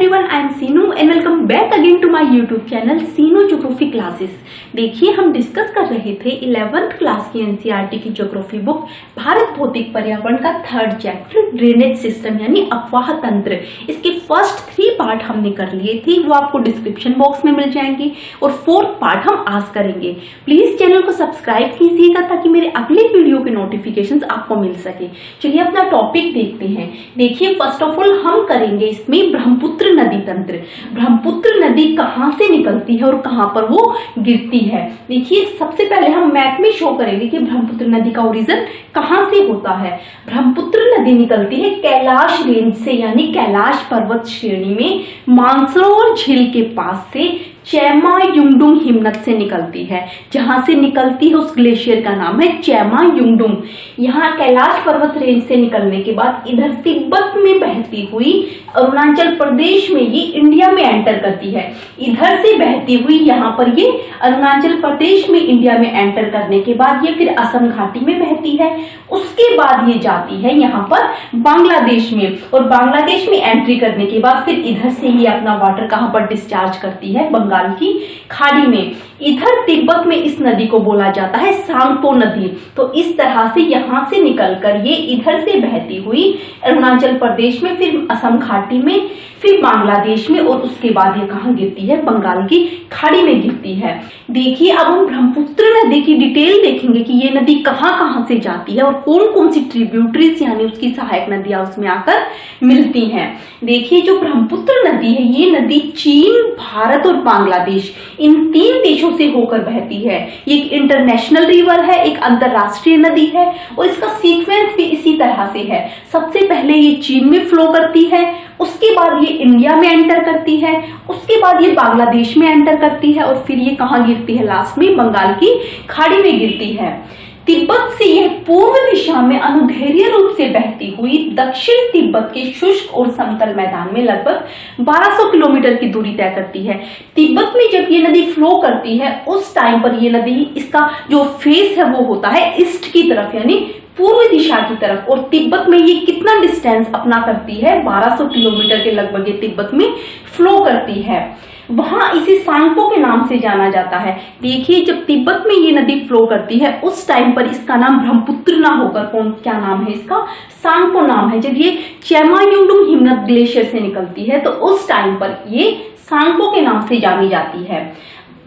Everyone, I am Seenu and welcome back again to my YouTube channel Seenu geography classes. देखिए, हम discuss कर रहे थे 11th क्लास की एनसीईआरटी की ज्योग्राफी बुक भारत भौतिक पर्यावरण का 3rd चैप्टर ड्रेनेज सिस्टम यानी अपवाह तंत्र। इसके फर्स्ट 3 पार्ट हमने कर लिए थे, वो आपको डिस्क्रिप्शन बॉक्स में मिल जाएंगे और 4th पार्ट हम आज करेंगे। प्लीज चैनल को सब्सक्राइब कीजिएगा ताकि मेरे अगले वीडियो के नोटिफिकेशन आपको मिल सके। चलिए अपना टॉपिक देखते हैं। देखिए, फर्स्ट ऑफ ऑल हम करेंगे इसमें ब्रह्मपुत्र नदी तंत्र। ब्रह्मपुत्र नदी कहाँ से निकलती है और कहाँ पर वो गिरती है। देखिए, सबसे पहले हम मैप में शो करेंगे कि ब्रह्मपुत्र नदी का ओरिजिन कहाँ से होता है। ब्रह्मपुत्र नदी निकलती है कैलाश रेंज से यानी कैलाश पर्वत श्रेणी में मानसरोवर झील के पास से चैमा युंगडुंग हिमनद से निकलती है। जहां से निकलती है उस ग्लेशियर का नाम है चैमा युंगडुंग। यहाँ कैलाश पर्वत रेंज से निकलने के बाद इधर तिब्बत में बहती हुई अरुणाचल प्रदेश में ये इंडिया में एंटर करती है। इधर से बहती हुई यहाँ पर ये अरुणाचल प्रदेश में इंडिया में एंटर करने के बाद ये फिर असम घाटी में बहती है। उसके बाद ये जाती है यहाँ पर बांग्लादेश में और बांग्लादेश में एंट्री करने के बाद फिर इधर से ये अपना वाटर कहाँ पर डिस्चार्ज करती है, बंगाल की खाड़ी में। इधर तिब्बत में इस नदी को बोला जाता है सांगपो नदी। तो इस तरह से यहाँ से निकलकर ये इधर से बहती हुई अरुणाचल प्रदेश में, फिर असम घाटी में, फिर बांग्लादेश में और उसके बाद ये कहाँ गिरती है, बंगाल की खाड़ी में गिरती है। देखिए, अब हम ब्रह्मपुत्र नदी की डिटेल देखेंगे कि ये नदी कहाँ कहाँ से जाती है और कौन कौन सी ट्रिब्यूटरीज यानी उसकी सहायक नदियां उसमें आकर मिलती हैं। देखिए, जो ब्रह्मपुत्र नदी है ये नदी चीन, भारत और बांग्लादेश इन 3 देशों से होकर बहती है। ये एक इंटरनेशनल रिवर है, एक अंतरराष्ट्रीय नदी है और इसका सीक्वेंस भी इसी तरह से है। सबसे पहले ये चीन में फ्लो करती है, उसके बाद ये इंडिया में एंटर करती है, उसके बाद ये बांग्लादेश में एंटर करती है और फिर ये कहाँ गिरती है, लास्ट में बंगाल की खाड़ी में गिरती है। तिब्बत से यह पूर्व दिशा में अनुदैर्ध्य रूप से बहती हुई दक्षिण तिब्बत के शुष्क और समतल मैदान में लगभग 1200 किलोमीटर की दूरी तय करती है। तिब्बत में जब ये नदी फ्लो करती है उस टाइम पर ये नदी, इसका जो फेस है वो होता है ईस्ट की तरफ यानी पूर्व दिशा की तरफ। और तिब्बत में ये कितना डिस्टेंस अपना करती है, 1200 किलोमीटर के लगभग ये तिब्बत में फ्लो करती है। वहां इसे सांगपो के नाम से जाना जाता है। देखिए, जब तिब्बत में ये नदी फ्लो करती है उस टाइम पर इसका नाम ब्रह्मपुत्र ना होकर क्या नाम है इसका, सांगपो नाम है। जब ये चैमा युंगडुंग हिमनद ग्लेशियर से निकलती है तो उस टाइम पर ये सांगपो के नाम से जानी जाती है।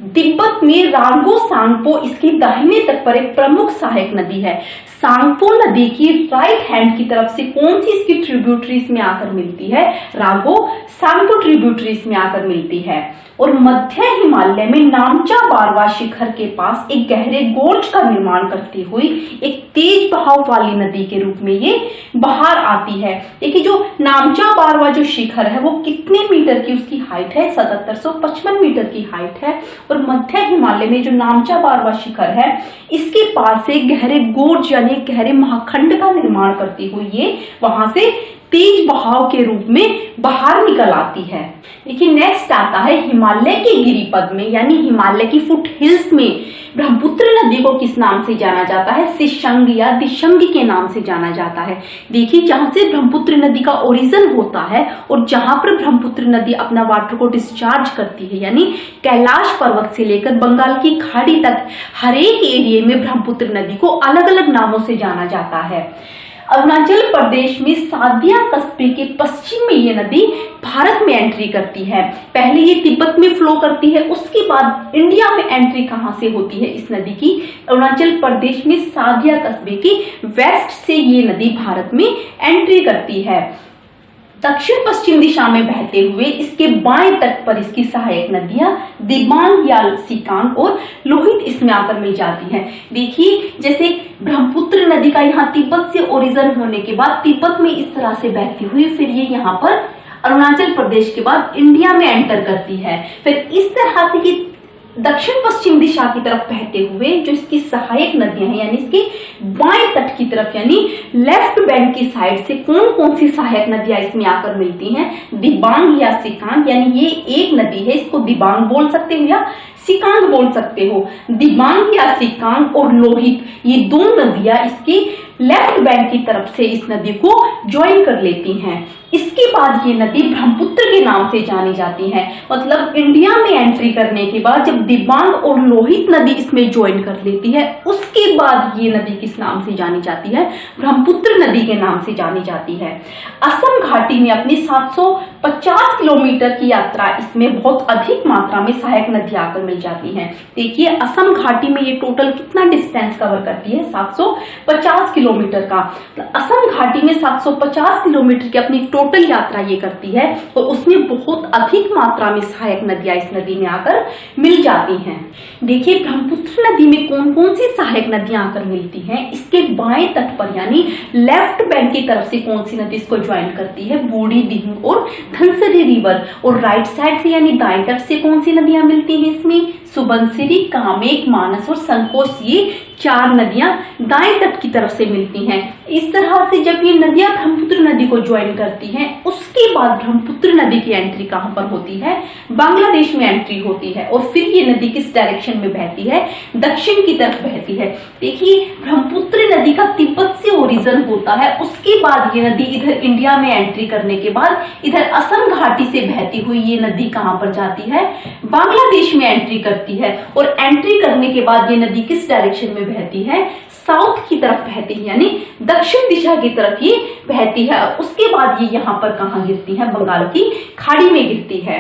तिब्बत में रांगो सांगपो इसके दाहिने तट पर एक प्रमुख सहायक नदी है। सांगपो नदी की राइट हैंड की तरफ से कौन सी इसकी ट्रिब्यूटरीज में आकर मिलती है, रांगो सांगपो ट्रिब्यूटरीज में आकर मिलती है। और मध्य हिमालय में नामचा बारवा शिखर के पास एक गहरे गोर्ज का निर्माण करती हुई एक तेज बहाव वाली नदी के रूप में ये बाहर आती है। देखिए, जो नामचा बारवा जो शिखर है वो कितने मीटर की उसकी हाइट है, 7755 मीटर की हाइट है। और मध्य हिमालय में जो नामचा बारवा शिखर है इसके पास से गहरे गोर्ज यानी गहरे महाखंड का निर्माण करती हुई ये वहां से तेज बहाव के रूप में बाहर निकल आती है। देखिए, नेक्स्ट आता है हिमालय के गिरिपद में यानी हिमालय की फुट हिल्स में ब्रह्मपुत्र नदी को किस नाम से जाना जाता है, सिशंग या दिशंग के नाम से जाना जाता है। देखिए, जहां से ब्रह्मपुत्र नदी का ओरिजिन होता है और जहां पर ब्रह्मपुत्र नदी अपना वाटर को डिस्चार्ज करती है यानी कैलाश पर्वत से लेकर बंगाल की खाड़ी तक हर एक एरिया में ब्रह्मपुत्र नदी को अलग अलग नामों से जाना जाता है। अरुणाचल प्रदेश में सादिया कस्बे के पश्चिम में ये नदी भारत में एंट्री करती है। पहले ये तिब्बत में फ्लो करती है, उसके बाद इंडिया में एंट्री कहां से होती है इस नदी की, अरुणाचल प्रदेश में सादिया कस्बे की वेस्ट से ये नदी भारत में एंट्री करती है। दक्षिण पश्चिम दिशा में बहते हुए इसके बाएं तट पर इसकी सहायक नदियां दिबांग या सिकांग और लोहित इसमें आकर मिल जाती हैं। देखिए, जैसे ब्रह्मपुत्र नदी का यहाँ तिब्बत से ओरिजिन होने के बाद तिब्बत में इस तरह से बहती हुई फिर ये यहाँ पर अरुणाचल प्रदेश के बाद इंडिया में एंटर करती है। फिर इस तरह से ये दक्षिण पश्चिम दिशा की तरफ बहते हुए जो इसकी सहायक नदियां हैं यानी इसके बाएं तट की तरफ यानी लेफ्ट बैंक की साइड से कौन कौन सी सहायक नदियां इसमें आकर मिलती हैं, दिबांग या सिकांग यानी ये एक नदी है, इसको दिबांग बोल सकते हो या सिकांग बोल सकते हो। दिबांग या सिकांग और लोहित ये 2 नदियां इसके लेफ्ट बैंक की तरफ से इस नदी को ज्वाइन कर लेती हैं। इसके बाद ये नदी ब्रह्मपुत्र के नाम से जानी जाती है। मतलब इंडिया में एंट्री करने के बाद जब दिबांग और लोहित नदी इसमें ज्वाइन कर लेती है, उसके बाद ये नदी किस नाम से जानी जाती है? ब्रह्मपुत्र नदी के नाम से जानी जाती है। असम घाटी में अपनी 750 किलोमीटर की यात्रा, इसमें बहुत अधिक मात्रा में सहायक नदियां आकर मिल जाती हैं। देखिए असम घाटी में ये टोटल कितना डिस्टेंस कवर करती है? 750 किलोमीटर का। असम घाटी में 750 किलोमीटर की अपनी टोटल यात्रा ये करती है और उसमें बहुत अधिक मात्रा में सहायक नदियां इस नदी में आकर मिल जाती हैं। देखिए ब्रह्मपुत्र नदी में कौन कौन सी सहायक नदियां आकर मिलती हैं। इसके बाएं तट पर यानी लेफ्ट बैंक की तरफ से कौन सी नदी इसको ज्वाइन करती है? बूढ़ी, दिहिंग और धनसरी रिवर। और राइट साइड से यानी दाएं तट से कौन सी नदियां मिलती हैं इसमें? सुबनसिरी, कामेक, मानस और संकोच, ये 4 नदियां दाएं तट की तरफ से मिलती हैं। इस तरह से जब ये नदियां ब्रह्मपुत्र नदी को ज्वाइन करती हैं, उसके बाद ब्रह्मपुत्र नदी की एंट्री कहां पर होती है? बांग्लादेश में एंट्री होती है। और फिर ये नदी किस डायरेक्शन में बहती है? दक्षिण की तरफ बहती है। देखिए ब्रह्मपुत्र नदी का तिब्बत से ओरिजिन होता है, उसके बाद ये नदी इधर इंडिया में एंट्री करने के बाद इधर असम घाटी से बहती हुई ये नदी कहां पर जाती है? बांग्लादेश में एंट्री करती है। और एंट्री करने के बाद ये नदी किस डायरेक्शन में बहती है? साउथ की तरफ बहती है, यानी दक्षिण दिशा की तरफ ये बहती है। उसके बाद ये यहाँ पर कहाँ गिरती है? बंगाल की खाड़ी में गिरती है।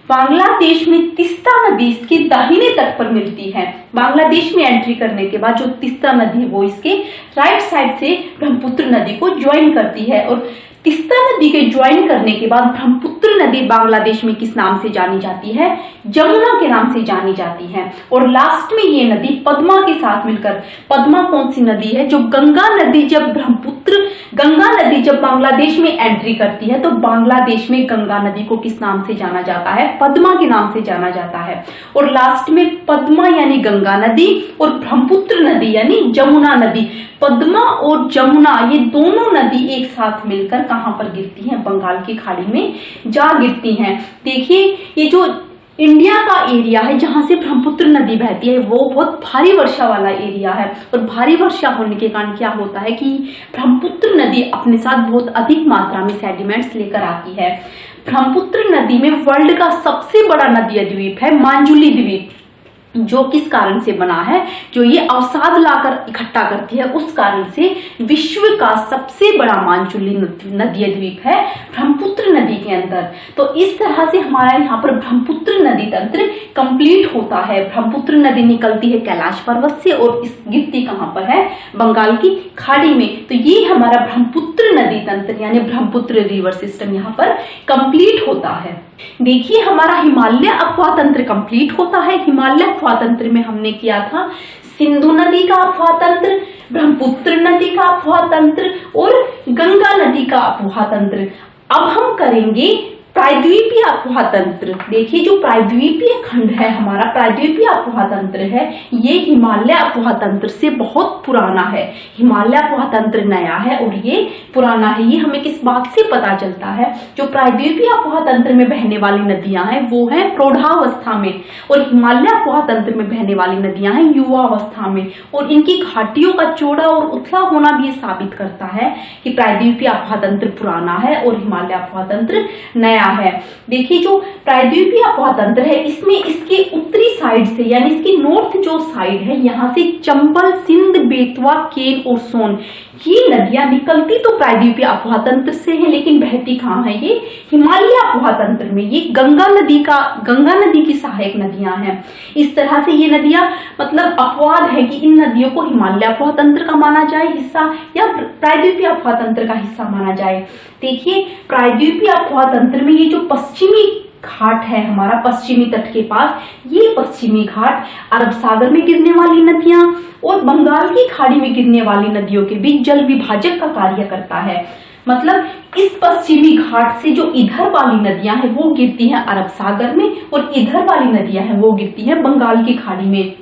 बांग्लादेश में तिस्ता नदी इसके दाहिने तट पर मिलती है। बांग्लादेश में एंट्री करने के बाद जो तिस्ता नदी है वो इसके राइट साइड से ब्रह्मपुत्र नदी को ज्वाइन करती है। और तिस्ता नदी के ज्वाइन करने के बाद ब्रह्मपुत्र नदी बांग्लादेश में किस नाम से जानी जाती है? जमुना के नाम से जानी जाती है। और लास्ट में ये नदी पद्मा के साथ मिलकर, पद्मा कौन सी नदी है? जो गंगा नदी जब बांग्लादेश में एंट्री करती है तो बांग्लादेश में गंगा नदी को किस नाम से जाना जाता है? पद्मा के नाम से जाना जाता है। और लास्ट में पद्मा यानी गंगा नदी और ब्रह्मपुत्र नदी यानी जमुना नदी, पद्मा और जमुना ये दोनों नदी एक साथ मिलकर कहां पर गिरती हैं? बंगाल की खाड़ी में जा गिरती हैं। देखिए ये जो इंडिया का एरिया है जहां से ब्रह्मपुत्र नदी बहती है वो बहुत भारी वर्षा वाला एरिया है। और भारी वर्षा होने के कारण क्या होता है कि ब्रह्मपुत्र नदी अपने साथ बहुत अधिक मात्रा में सेडिमेंट्स लेकर आती है। ब्रह्मपुत्र नदी में वर्ल्ड का सबसे बड़ा नदी द्वीप है मांजुली द्वीप, जो किस कारण से बना है? जो ये अवसाद लाकर इकट्ठा करती है, उस कारण से विश्व का सबसे बड़ा मांजुली नदी द्वीप है ब्रह्मपुत्र नदी के अंदर। तो इस तरह से हमारा यहाँ पर ब्रह्मपुत्र नदी तंत्र कंप्लीट होता है। ब्रह्मपुत्र नदी निकलती है कैलाश पर्वत से और इस गिरती कहाँ पर है? बंगाल की खाड़ी में। तो ये हमारा ब्रह्मपुत्र नदी तंत्र यानी ब्रह्मपुत्र रिवर सिस्टम यहाँ पर कंप्लीट होता है। देखिए हमारा हिमालय अफवाह तंत्र कंप्लीट होता है। हिमालय अफवाह तंत्र में हमने किया था सिंधु नदी का अफवाह तंत्र, ब्रह्मपुत्र नदी का अफवाह तंत्र और गंगा नदी का अफवाह तंत्र। अब हम करेंगे प्रायद्वीपीय अफवाह तंत्र। देखिए जो प्रायद्वीपीय खंड है हमारा, प्रायद्वीपीय अफवाह तंत्र है, ये हिमालय अफवाह तंत्र से बहुत पुराना है। हिमालय अफवाह तंत्र नया है और ये पुराना है। ये हमें किस बात से पता चलता है? जो प्रायद्वीपीय अफवाह तंत्र में बहने वाली नदियां हैं वो है प्रौढ़ावस्था में, और हिमालय अफवाह तंत्र में बहने वाली नदियां हैं युवावस्था में। और इनकी घाटियों का चौड़ा और उथला होना भी साबित करता है कि प्रायद्वीपीय अफवाह तंत्र पुराना है और हिमालय अफवाह तंत्र नया है। देखिए जो प्रायद्वीपीय अफवाह तंत्र है इसमें इसके उत्तरी साइड से यानी इसकी नॉर्थ जो साइड है यहाँ से चंबल, सिंध, बेतवा, केन और सोन ये नदियां निकलती तो प्रायद्वीपीय अफवाह तंत्र से है, लेकिन बहती कहाँ है? ये हिमालय अफवाह तंत्र में। ये गंगा नदी की सहायक नदियां हैं। इस तरह से ये नदियां मतलब अपवाद है कि इन नदियों को हिमालय अफवाह तंत्र का माना जाए हिस्सा या प्रायद्वीपीय अफवाह तंत्र का हिस्सा माना जाए। देखिए प्रायद्वीपीय अफवाह तंत्र में ये जो पश्चिमी घाट है हमारा पश्चिमी तट के पास, ये पश्चिमी घाट अरब सागर में गिरने वाली नदियां और बंगाल की खाड़ी में गिरने वाली नदियों के बीच जल विभाजक का कार्य करता है। मतलब इस पश्चिमी घाट से जो इधर वाली नदियां हैं वो गिरती हैं अरब सागर में और इधर वाली नदियां हैं वो गिरती हैं बंगाल की खाड़ी में।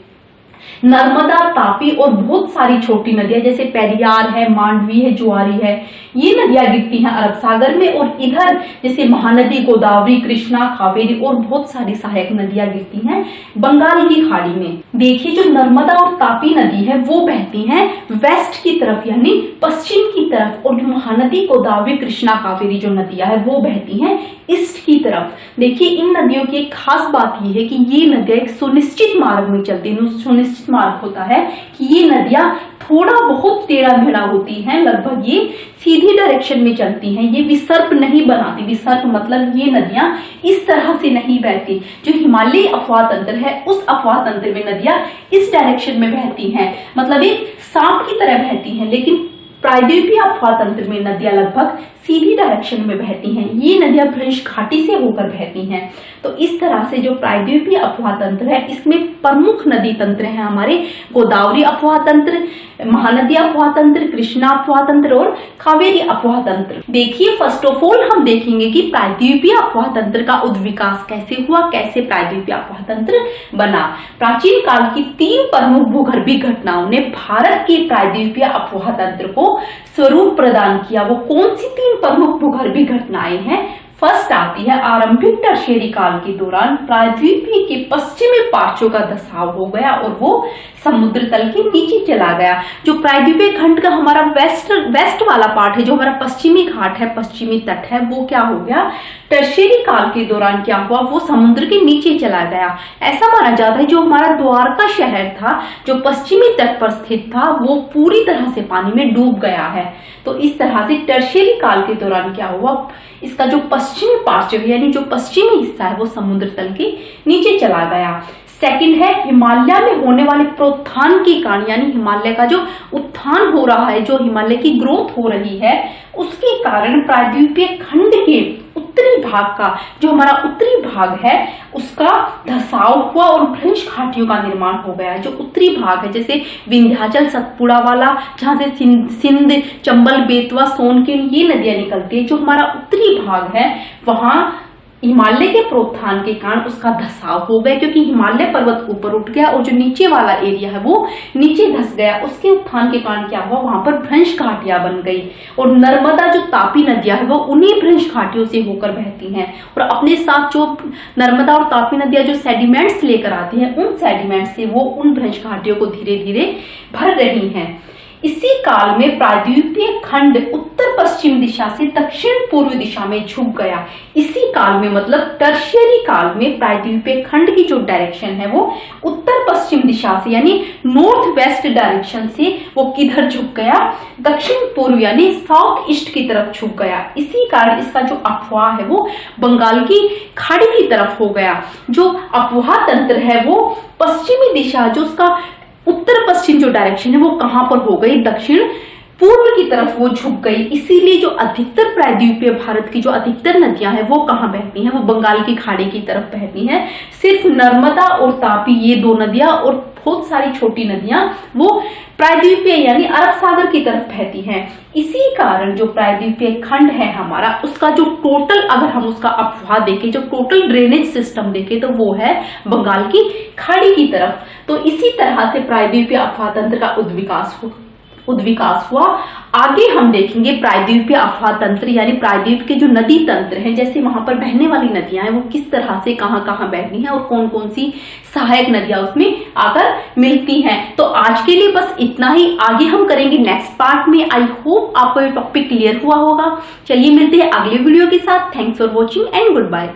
नर्मदा, तापी और बहुत सारी छोटी नदियां जैसे पेरियार है, मांडवी है, जुआरी है, ये नदियां गिरती हैं अरब सागर में। और इधर जैसे महानदी, गोदावरी, कृष्णा, कावेरी और बहुत सारी सहायक नदियां गिरती हैं बंगाल की खाड़ी में। देखिए जो नर्मदा और तापी नदी है वो बहती हैं वेस्ट की तरफ यानी पश्चिम की तरफ, और जो महानदी, गोदावरी, कृष्णा, कावेरी जो नदियां है वो बहती हैं ईस्ट की तरफ। देखिए इन नदियों की एक खास बात यह है कि ये नदियां एक सुनिश्चित मार्ग में चलती है। सुनिश्चित मार्ग होता है कि ये नदियां थोड़ा बहुत टेढ़ा मेढ़ा होती हैं, लगभग ये सीधी डायरेक्शन में चलती हैं, ये विसर्प नहीं बनाती। विसर्प मतलब ये नदियां इस तरह से नहीं बहती। जो हिमालयी अफवाह तंत्र है उस अफवाह तंत्र में नदियां इस डायरेक्शन में बहती हैं, मतलब एक सांप की तरह बहती हैं। लेकिन प्रायद्वीपीय अफवाह तंत्र में नदियां लगभग सीधी डायरेक्शन में बहती हैं। ये नदियां भ्रंश घाटी से होकर बहती हैं। तो इस तरह से जो प्रायद्वीपीय अफवाह तंत्र है इसमें प्रमुख नदी तंत्र हैं हमारे गोदावरी अफवाह तंत्र, महानदी अफवाह तंत्र, कृष्णा अफवाह तंत्र और कावेरी अफवाह तंत्र। देखिए फर्स्ट ऑफ ऑल हम देखेंगे कि प्रायद्वीपीय अफवाह तंत्र का उद्विकास कैसे हुआ, कैसे प्रायद्वीपीय अफवाह तंत्र बना। प्राचीन काल की 3 प्रमुख भूगर्भीय घटनाओं ने भारत के प्रायद्वीपीय अफवाह तंत्र को स्वरूप प्रदान किया। वो कौन सी 3 प्रमुख भूगर्भीय घटनाएं हैं? फर्स्ट आती है आरंभिक टर्शियरी काल के दौरान प्रायद्वीपीय के पश्चिमी पार्श्व का धसाव हो गया और वो समुद्र तल के नीचे चला गया। जो प्रायद्वीपीय खंड का हमारा वेस्ट वाला पार्ट है, जो हमारा पश्चिमी घाट है, पश्चिमी तट है, वो क्या हो गया, टर्शियरी काल के दौरान क्या हुआ, वो समुद्र के नीचे चला गया। ऐसा माना जाता है जो हमारा द्वारका शहर था जो पश्चिमी तट पर स्थित था वो पूरी तरह से पानी में डूब गया है। तो इस तरह से टर्शियरी काल के दौरान क्या हुआ, इसका जो पश्चिमी पार्श्व यानी जो पश्चिमी हिस्सा है वो समुद्र तल के नीचे चला गया। सेकंड है हिमालय में होने वाले प्रोत्थान के कारण, यानी हिमालय का जो उत्थान हो रहा है, जो हिमालय की ग्रोथ हो रही है, उसके कारण प्रायद्वीपीय खंड के उत्तरी भाग का, जो हमारा उत्तरी भाग है, उसका धसाव हुआ और भ्रंश घाटियों का निर्माण हो गया। जो उत्तरी भाग है जैसे विंध्याचल, सतपुड़ा वाला, जहां से सिंध, चंबल, बेतवा, सोन के ये नदियां निकलती है, जो हमारा उत्तरी भाग है वहां हिमालय के प्रोत्थान के कारण उसका धसाव हो गया, क्योंकि हिमालय पर्वत ऊपर उठ गया और जो नीचे वाला एरिया है वो नीचे धस गया। उसके उत्थान के कारण क्या हुआ, वहां पर भ्रंश घाटियां बन गई और नर्मदा जो तापी नदियां है वो उन्हीं भ्रंश घाटियों से होकर बहती हैं और अपने साथ जो नर्मदा और तापी नदियां जो सेडिमेंट्स लेकर आती हैं उन सेडिमेंट्स से वो उन भ्रंश घाटियों को धीरे धीरे भर रही हैं। इसी काल में प्रायद्वीपीय खंड उत्तर पश्चिम दिशा से दक्षिण पूर्व दिशा में झुक गया। इसी काल में मतलब टर्शियरी काल में प्रायद्वीपीय खंड की जो डायरेक्शन है वो उत्तर पश्चिम दिशा से यानी नॉर्थ वेस्ट डायरेक्शन से वो किधर झुक गया, दक्षिण पूर्व यानी साउथ ईस्ट की तरफ झुक गया। इसी कारण इसका जो अफवाह है वो बंगाल की खाड़ी की तरफ हो गया। जो अफवाह तंत्र है वो पश्चिमी दिशा, जो उसका उत्तर पश्चिम जो डायरेक्शन है वो कहां पर हो गई, दक्षिण पूर्व की तरफ वो झुक गई। इसीलिए जो अधिकतर प्रायद्वीपीय भारत की जो अधिकतर नदियां हैं वो कहां बहती हैं, वो बंगाल की खाड़ी की तरफ बहती हैं। सिर्फ नर्मदा और तापी ये 2 नदियां और बहुत सारी छोटी नदियां वो प्रायद्वीपीय यानी अरब सागर की तरफ बहती हैं। इसी कारण जो प्रायद्वीपीय खंड है हमारा, उसका जो टोटल, अगर हम उसका अफवाह देखें, जो टोटल ड्रेनेज सिस्टम देखें तो वो है बंगाल की खाड़ी की तरफ। तो इसी तरह से प्रायद्वीपीय अफवाह तंत्र का उद्विकास हुआ। आगे हम देखेंगे प्रायद्वीपीय अफवाह तंत्र यानी प्रायद्वीप के जो नदी तंत्र हैं, जैसे वहां पर बहने वाली नदियां हैं वो किस तरह से कहां कहां बहती हैं और कौन कौन सी सहायक नदियां उसमें आकर मिलती हैं। तो आज के लिए बस इतना ही, आगे हम करेंगे नेक्स्ट पार्ट में। आई होप आपको ये टॉपिक क्लियर हुआ होगा। चलिए मिलते हैं अगले वीडियो के साथ। Thanks for watching and good bye.